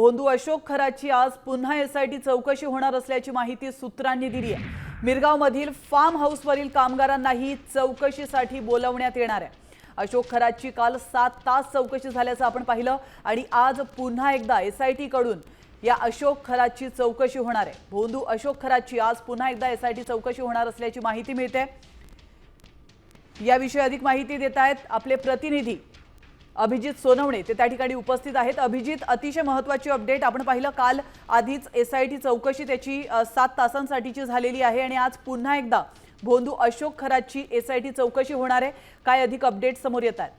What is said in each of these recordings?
भोंदू अशोक खराची आज पुन्हा एसआयटी चौकशी होणार असल्याची माहिती सूत्रांनी दिली आहे। मिरगावमधील फार्म हाऊसवरील कामगारांनाही चौकशीसाठी बोलावण्यात येणार आहे। अशोक खराची काल 7 तास चौकशी झाल्याचं आपण पाहिलं आणि आज पुन्हा एकदा एसआयटी कडून या अशोक खराची चौकशी होणार आहे। भोंदू अशोक खराची आज पुन्हा एकदा एसआयटी चौकशी होणार असल्याची माहिती मिळते। याविषयी अधिक माहिती देत आहेत आपले प्रतिनिधी अभिजित सोनवणे, ते त्या ठिकाणी उपस्थित आहेत। अभिजित, अतिशय महत्त्वाची अपडेट आपण पाहिलं, काल आधीच एसआयटी चौकशी त्याची 7 तासांसाठीची झालेली आहे आणि आज पुन्हा एकदा भोंदू अशोक खराची एसआयटी चौकशी होणार आहे। काय अधिक अपडेट समोर येत आहेत?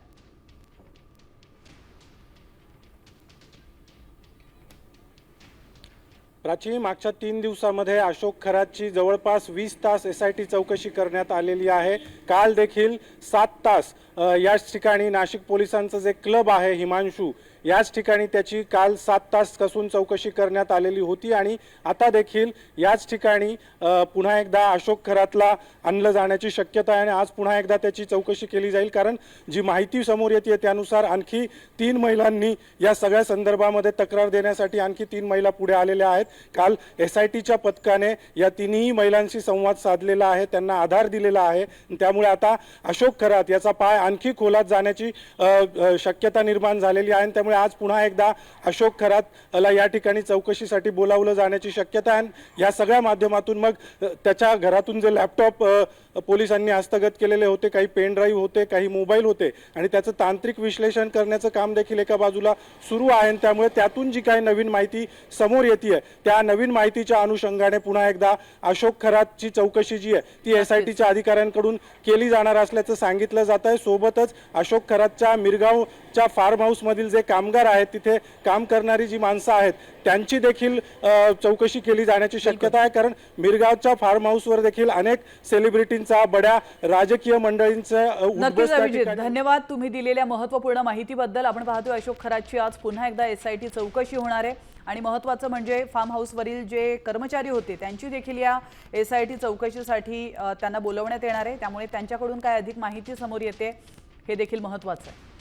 प्राची, मागच्या 3 दिवसांमध्ये अशोक खराची जवळपास 20 तास एसआयटी चौकशी करण्यात आलेली आहे। काल देखील 7 तास याच ठिकाणी नाशिक पोलिसांचं जे क्लब आहे हिमांशू, याच ठिकाणी त्याची काल 7 तास कसून चौकशी करण्यात आलेली होती आणि आता देखील याच ठिकाणी पुन्हा एकदा अशोक खरातला आणलं जाण्याची शक्यता आहे आणि आज पुन्हा एकदा त्याची चौकशी केली जाईल। कारण जी माहिती समोर येते त्यानुसार आणखी 3 महिलांनी या सगळ्या संदर्भामध्ये तक्रार देण्यासाठी आणखी 3 महिला पुढे आलेल्या आहेत। काल एसआयटीच्या पथकाने या तिन्ही महिलांशी संवाद साधलेला आहे, त्यांना आधार दिलेला आहे। त्यामुळे आता अशोक खरात याचा पाय आणखी खोलात जाण्याची शक्यता निर्माण झालेली आहे। त्यामुळे आज पुन्हा एकदा अशोक खरातला या ठिकाणी चौकशीसाठी बोलावलं जाण्याची शक्यता आहे। या सगळ्या माध्यमातून मग त्याच्या घरातून जे लॅपटॉप पोलिसांनी हस्तगत केलेले होते, काही पेन ड्राईव्ह होते, काही मोबाईल होते आणि त्याचं तांत्रिक विश्लेषण करण्याचं काम देखील एका बाजूला सुरू आहे। त्यामुळे त्यातून जी काही नवीन माहिती समोर येते त्या नवीन माहितीच्या अनुषंगाने पुन्हा एकदा अशोक खरातची चौकशी जी आहे ती एसआयटीच्या अधिकाऱ्यांकडून केली जाणार असल्याचं सांगितलं जात आहे। सोबतच अशोक खरातच्या मिरगावच्या फार्म हाऊसमधील जे कामगार आहेत, तिथे काम करणारी जी माणसं आहेत त्यांची देखील चौकशी केली जाण्याची शक्यता आहे। कारण मिरगावच्या फार्म हाऊसवर देखील अनेक सेलिब्रिटींचा, बड्या राजकीय मंडळींचा धन्यवाद तुम्ही दिलेल्या महत्त्वपूर्ण माहितीबद्दल। आपण पाहतोय अशोक खराची आज पुन्हा एकदा एसआयटी चौकशी होणार आहे आणि महत्त्वाचं म्हणजे फार्म हाऊसवरील जे कर्मचारी होते त्यांची देखील या एसआयटी चौकशीसाठी त्यांना बोलवण्यात येणार आहे। त्यामुळे त्यांच्याकडून काय अधिक माहिती समोर येते हे देखील महत्त्वाचं आहे।